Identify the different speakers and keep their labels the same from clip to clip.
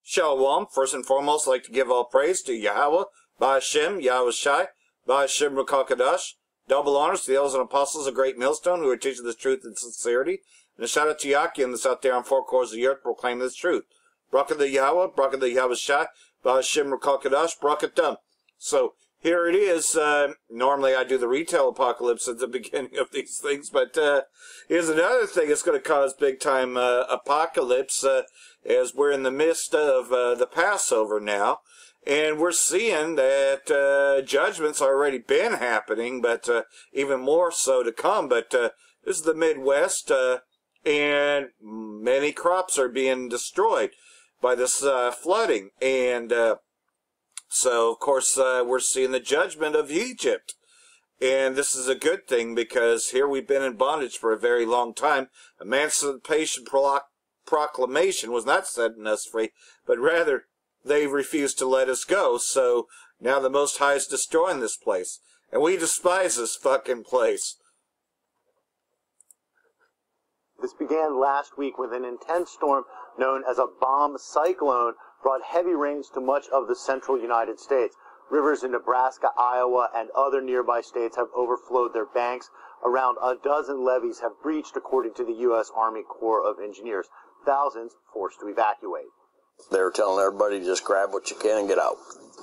Speaker 1: Shalom. First and foremost, I'd like to give all praise to Yahweh, Ba'ashem, Yahweh Shai, Ba'ashem Rakakadash. Double honors to the elders and apostles of Great Millstone who are teaching this truth in sincerity. And a shout out to Yakim that's out there on four corners of the earth proclaiming this truth. Bracha the Yahweh, Bracha the Yahweh Shai, Ba'ashem Rakakadash, Bracha Dum. So here it is. Normally I do the retail apocalypse at the beginning of these things, but here's another thing that's going to cause big time apocalypse. As we're in the midst of the Passover now, and we're seeing that judgment's already been happening, but even more so to come. But this is the Midwest, and many crops are being destroyed by this flooding. And so, of course, we're seeing the judgment of Egypt. And this is a good thing because here we've been in bondage for a very long time. Emancipation Proclamation was not setting us free, but rather they refused to let us go. So now the Most High is destroying this place, and we despise this fucking place.
Speaker 2: This began last week with an intense storm known as a bomb cyclone brought heavy rains to much of the central United States. Rivers in Nebraska, Iowa, and other nearby states have overflowed their banks. Around a dozen levees have breached, according to the U.S. Army Corps of Engineers. Thousands forced to evacuate.
Speaker 3: They were telling everybody just grab what you can and get out.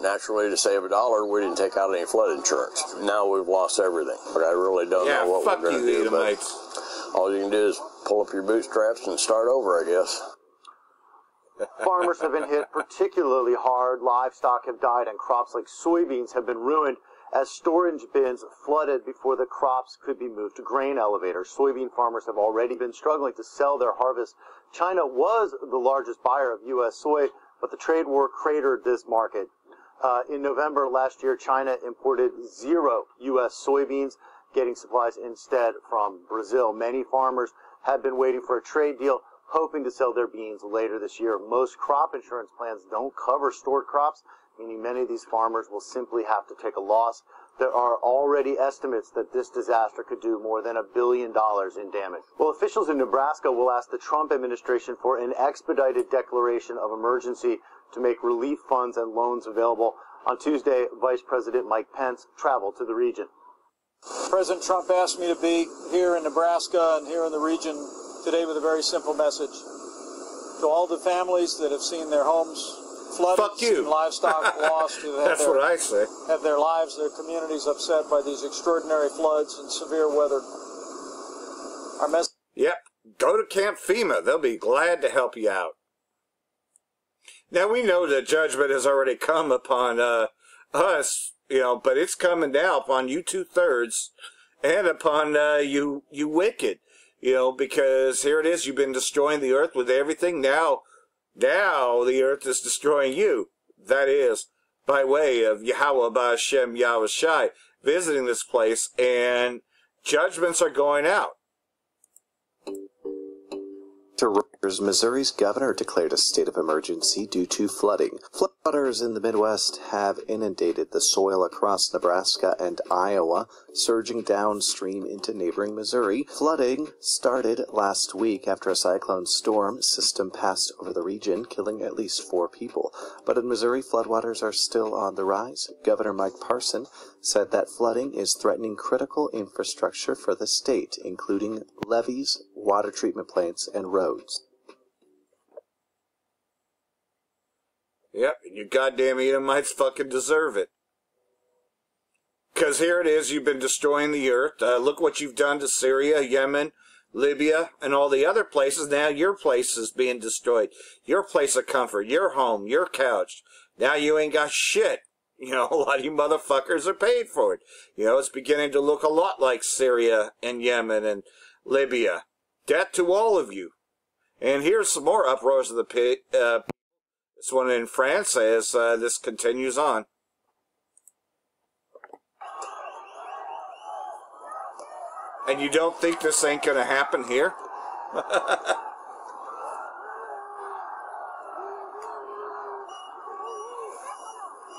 Speaker 3: Naturally, to save $1, we didn't take out any flood insurance. Now we've lost everything. But I really don't know what we're going to do. But all you can do is pull up your bootstraps and start over, I guess.
Speaker 2: Farmers have been hit particularly hard. Livestock have died, and crops like soybeans have been ruined as storage bins flooded before the crops could be moved to grain elevators. Soybean farmers have already been struggling to sell their harvest. China was the largest buyer of U.S. soy, but the trade war cratered this market. In November last year, China imported 0 U.S. soybeans, getting supplies instead from Brazil. Many farmers have been waiting for a trade deal, hoping to sell their beans later this year. Most crop insurance plans don't cover stored crops, meaning many of these farmers will simply have to take a loss. There are already estimates that this disaster could do more than $1 billion in damage. Well, officials in Nebraska will ask the Trump administration for an expedited declaration of emergency to make relief funds and loans available. On Tuesday, Vice President Mike Pence traveled to the region.
Speaker 4: President Trump asked me to be here in Nebraska and here in the region today with a very simple message. To all the families that have seen their homes flooded and livestock lost, who have
Speaker 1: That's what I say.
Speaker 4: Have their lives, their communities upset by these extraordinary floods and severe weather. Our message.
Speaker 1: Yep. Go to Camp FEMA. They'll be glad to help you out. Now, we know that judgment has already come upon us, but it's coming now upon you 2/3 and upon you wicked, because here it is. You've been destroying the earth with everything. Now the earth is destroying you. That is by way of Yahweh, Ba'ashem, Yahweh Shai, visiting this place, and judgments are going out.
Speaker 5: Missouri's governor declared a state of emergency due to flooding. Floodwaters in the Midwest have inundated the soil across Nebraska and Iowa, surging downstream into neighboring Missouri. Flooding started last week after a cyclone storm system passed over the region, killing at least 4 people. But in Missouri, floodwaters are still on the rise. Governor Mike Parson said that flooding is threatening critical infrastructure for the state, including levees, water treatment plants, and roads.
Speaker 1: Yep, and you goddamn Edomites fucking deserve it. Because here it is, you've been destroying the earth. Look what you've done to Syria, Yemen, Libya, and all the other places. Now your place is being destroyed. Your place of comfort, your home, your couch. Now you ain't got shit. A lot of you motherfuckers are paid for it. It's beginning to look a lot like Syria and Yemen and Libya. Death to all of you. And here's some more uproars of the pit. This one in France as this continues on. And you don't think this ain't going to happen here?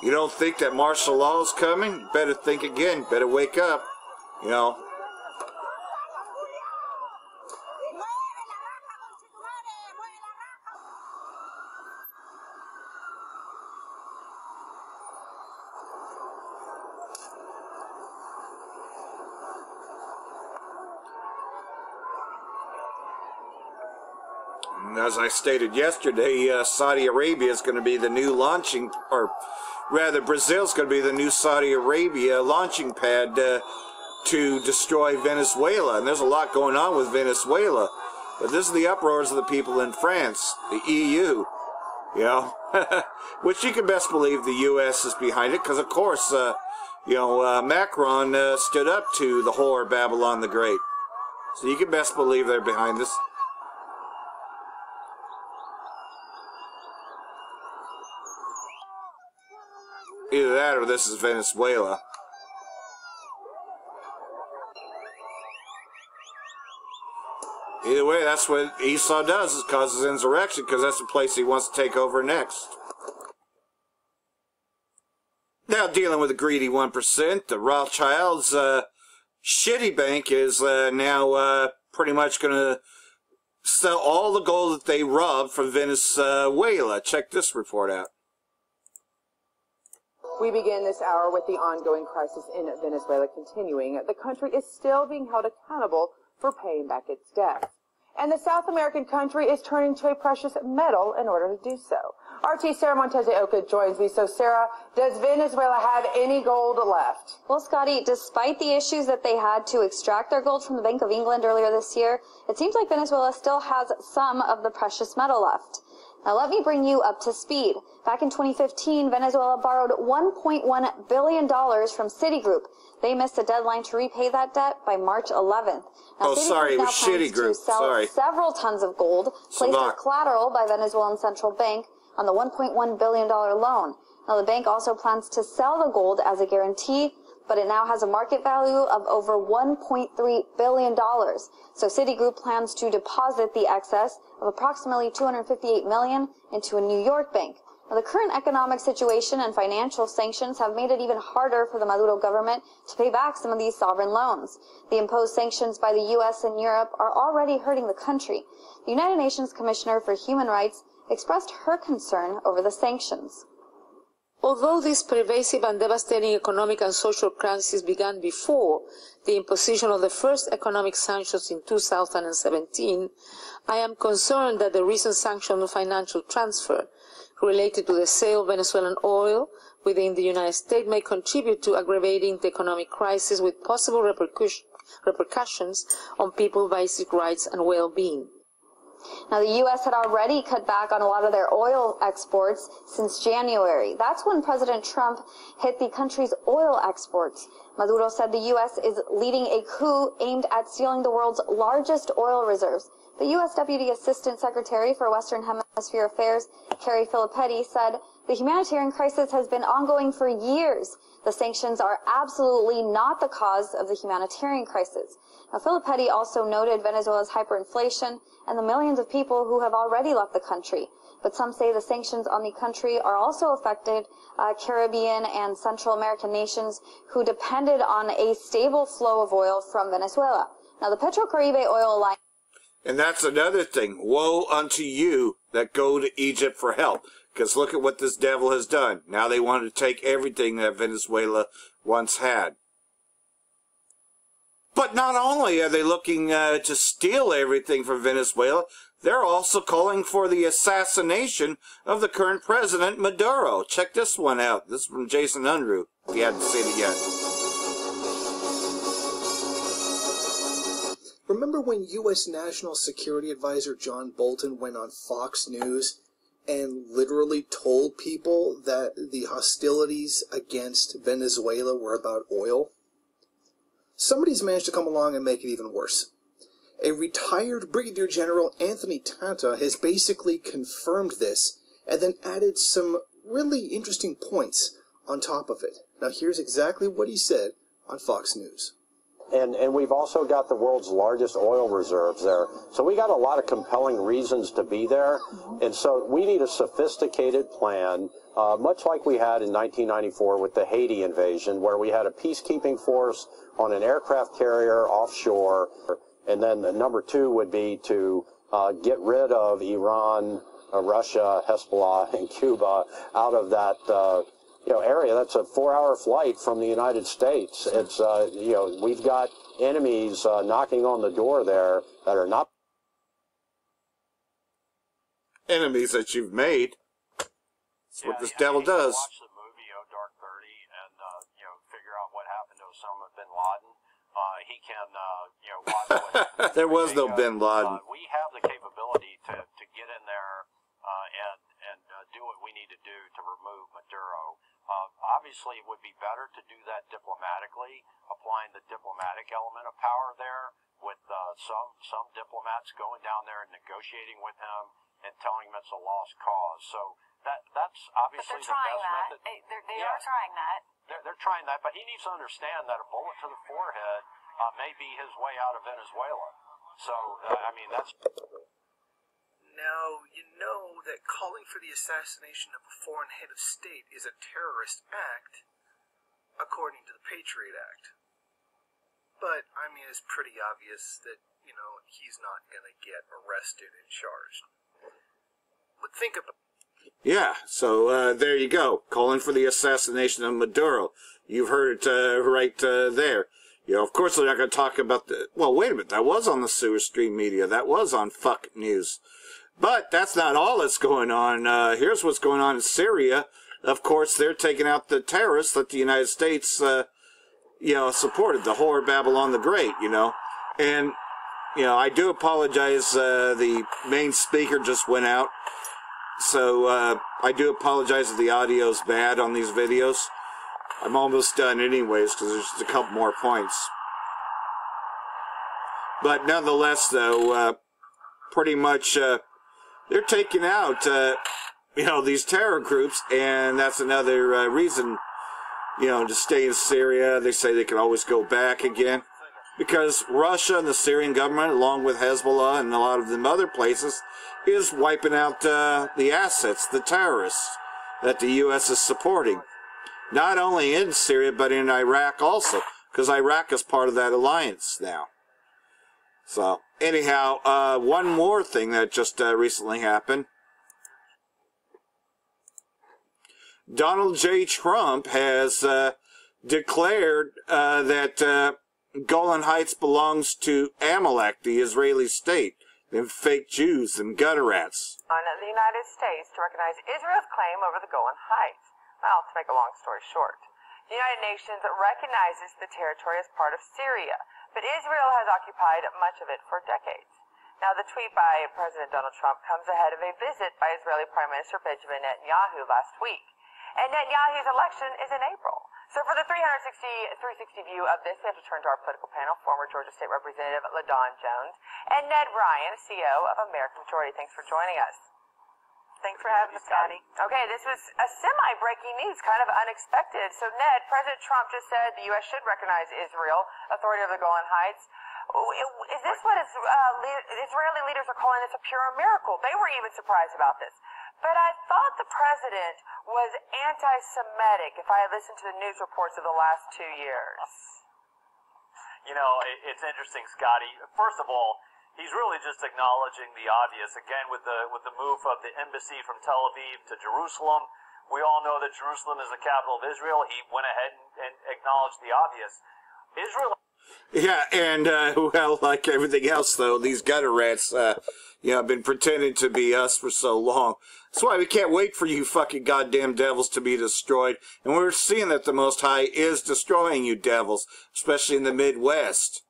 Speaker 1: You don't think that martial law is coming? You better think again. Better wake up. As I stated yesterday, Saudi Arabia is going to be the new launching, or rather Brazil's going to be the new Saudi Arabia launching pad to destroy Venezuela. And there's a lot going on with Venezuela. But this is the uproars of the people in France, the EU, you know, which you can best believe the U.S. is behind it because, of course, Macron stood up to the whore Babylon the Great. So you can best believe they're behind this. Either that or this is Venezuela. Either way, that's what Esau does, is causes insurrection, because that's the place he wants to take over next. Now, dealing with the greedy 1%, the Rothschilds' shitty bank is now pretty much going to sell all the gold that they robbed from Venezuela. Check this report out.
Speaker 6: We begin this hour with the ongoing crisis in Venezuela continuing. The country is still being held accountable for paying back its debt. And the South American country is turning to a precious metal in order to do so. RT Sarah Montez de Oca joins me. So, Sarah, does Venezuela have any gold left?
Speaker 7: Well, Scotty, despite the issues that they had to extract their gold from the Bank of England earlier this year, it seems like Venezuela still has some of the precious metal left. Now, let me bring you up to speed. Back in 2015, Venezuela borrowed $1.1 billion from Citigroup. They missed a deadline to repay that debt by March 11th. Now,
Speaker 1: oh, sorry, it was Citigroup.
Speaker 7: To sell several tons of gold, placed as collateral by Venezuelan Central Bank on the $1.1 billion loan. Now, the bank also plans to sell the gold as a guarantee, but it now has a market value of over $1.3 billion. So Citigroup plans to deposit the excess of approximately $258 million into a New York bank. Now, the current economic situation and financial sanctions have made it even harder for the Maduro government to pay back some of these sovereign loans. The imposed sanctions by the U.S. and Europe are already hurting the country. The United Nations Commissioner for Human Rights expressed her concern over the sanctions.
Speaker 8: Although this pervasive and devastating economic and social crisis began before the imposition of the first economic sanctions in 2017, I am concerned that the recent sanction on financial transfer related to the sale of Venezuelan oil within the United States may contribute to aggravating the economic crisis with possible repercussions on people's basic rights and well-being.
Speaker 7: Now, the U.S. had already cut back on a lot of their oil exports since January. That's when President Trump hit the country's oil exports. Maduro said the U.S. is leading a coup aimed at stealing the world's largest oil reserves. The U.S. Deputy Assistant Secretary for Western Hemisphere Affairs, Carrie Filippetti, said the humanitarian crisis has been ongoing for years. The sanctions are absolutely not the cause of the humanitarian crisis. Now, Filippetti also noted Venezuela's hyperinflation and the millions of people who have already left the country. But some say the sanctions on the country are also affected Caribbean and Central American nations who depended on a stable flow of oil from Venezuela. Now, the Petrocaribe Oil Alliance.
Speaker 1: And that's another thing. Woe unto you that go to Egypt for help. Because look at what this devil has done. Now they want to take everything that Venezuela once had. But not only are they looking to steal everything from Venezuela, they're also calling for the assassination of the current president, Maduro. Check this one out. This is from Jason Unruh, if you hadn't seen it yet.
Speaker 9: Remember when U.S. National Security Advisor John Bolton went on Fox News and literally told people that the hostilities against Venezuela were about oil? Somebody's managed to come along and make it even worse. A retired Brigadier General Anthony Tata has basically confirmed this and then added some really interesting points on top of it. Now here's exactly what he said on Fox News.
Speaker 10: And we've also got the world's largest oil reserves there. So we got a lot of compelling reasons to be there. And so we need a sophisticated plan, much like we had in 1994 with the Haiti invasion, where we had a peacekeeping force on an aircraft carrier offshore. And then the number two would be to get rid of Iran, Russia, Hezbollah, and Cuba out of that area. That's a 4-hour flight from the United States. It's, we've got enemies knocking on the door there that are not
Speaker 1: enemies that you've made. That's what this devil does.
Speaker 10: Watch the movie Dark 30 and figure out what happened to Osama bin Laden. He can watch what
Speaker 1: there was no bin Laden.
Speaker 10: We have the capability to get in there and do what we need to do to remove Maduro. Obviously, it would be better to do that diplomatically, applying the diplomatic element of power there, with some diplomats going down there and negotiating with him and telling him it's a lost cause. So that's obviously the best method.
Speaker 11: They are trying that.
Speaker 10: They're trying that, but he needs to understand that a bullet to the forehead may be his way out of Venezuela. So, that's...
Speaker 9: Now, you know that calling for the assassination of a foreign head of state is a terrorist act, according to the Patriot Act. But, it's pretty obvious that, he's not going to get arrested and charged. But think about...
Speaker 1: Yeah, so there you go. Calling for the assassination of Maduro. You've heard it right there. Of course they're not going to talk about the... Well, wait a minute. That was on the sewer stream media. That was on Fuck News. But that's not all that's going on. Here's what's going on in Syria. Of course, they're taking out the terrorists that the United States, supported. The whore Babylon the Great, And, I do apologize. The main speaker just went out. So, I do apologize if the audio's bad on these videos. I'm almost done anyways, because there's just a couple more points. But nonetheless, though, pretty much, they're taking out, these terror groups, and that's another reason, to stay in Syria. They say they can always go back again. Because Russia and the Syrian government, along with Hezbollah and a lot of them other places, is wiping out the assets, the terrorists, that the U.S. is supporting. Not only in Syria, but in Iraq also, because Iraq is part of that alliance now. So, anyhow, one more thing that just recently happened. Donald J. Trump has declared that Golan Heights belongs to Amalek, the Israeli state, them fake Jews and gutter rats.
Speaker 6: On the United States to recognize Israel's claim over the Golan Heights. Well, to make a long story short, the United Nations recognizes the territory as part of Syria, but Israel has occupied much of it for decades. Now, the tweet by President Donald Trump comes ahead of a visit by Israeli Prime Minister Benjamin Netanyahu last week. And Netanyahu's election is in April. So for the 360 view of this, we have to turn to our political panel, former Georgia State Representative LaDawn Jones, and Ned Ryan, CEO of American Majority. Thanks for joining us. Thanks for having us, Scotty. Okay, this was a semi-breaking news, kind of unexpected. So, Ned, President Trump just said the U.S. should recognize Israel, authority of the Golan Heights. Is this what Israeli leaders are calling this a pure miracle? They were even surprised about this. But I thought the president was anti-Semitic if I had listened to the news reports of the last 2 years.
Speaker 12: It's interesting, Scotty. First of all, he's really just acknowledging the obvious. Again, with the move of the embassy from Tel Aviv to Jerusalem, we all know that Jerusalem is the capital of Israel. He went ahead and acknowledged the obvious. Israel...
Speaker 1: Yeah, and, well, like everything else, though, these gutter rats, have been pretending to be us for so long. That's why we can't wait for you fucking goddamn devils to be destroyed. And we're seeing that the Most High is destroying you devils, especially in the Midwest.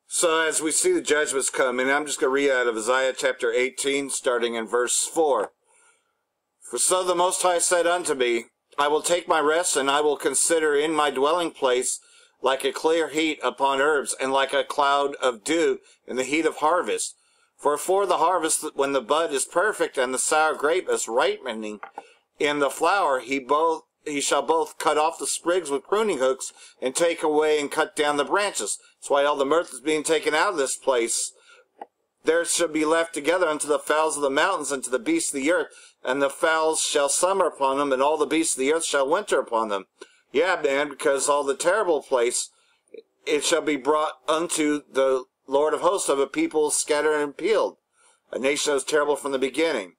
Speaker 1: So as we see the judgments come, and I'm just going to read out of Isaiah chapter 18, starting in verse 4. For so the Most High said unto me, I will take my rest, and I will consider in my dwelling place like a clear heat upon herbs, and like a cloud of dew in the heat of harvest. For the harvest, when the bud is perfect, and the sour grape is ripening in the flower, he shall both cut off the sprigs with pruning hooks, and take away and cut down the branches. That's why all the mirth is being taken out of this place. There shall be left together unto the fowls of the mountains, and to the beasts of the earth, and the fowls shall summer upon them, and all the beasts of the earth shall winter upon them. Yeah, man, because all the terrible place, it shall be brought unto the Lord of hosts of a people scattered and peeled, a nation that was terrible from the beginning.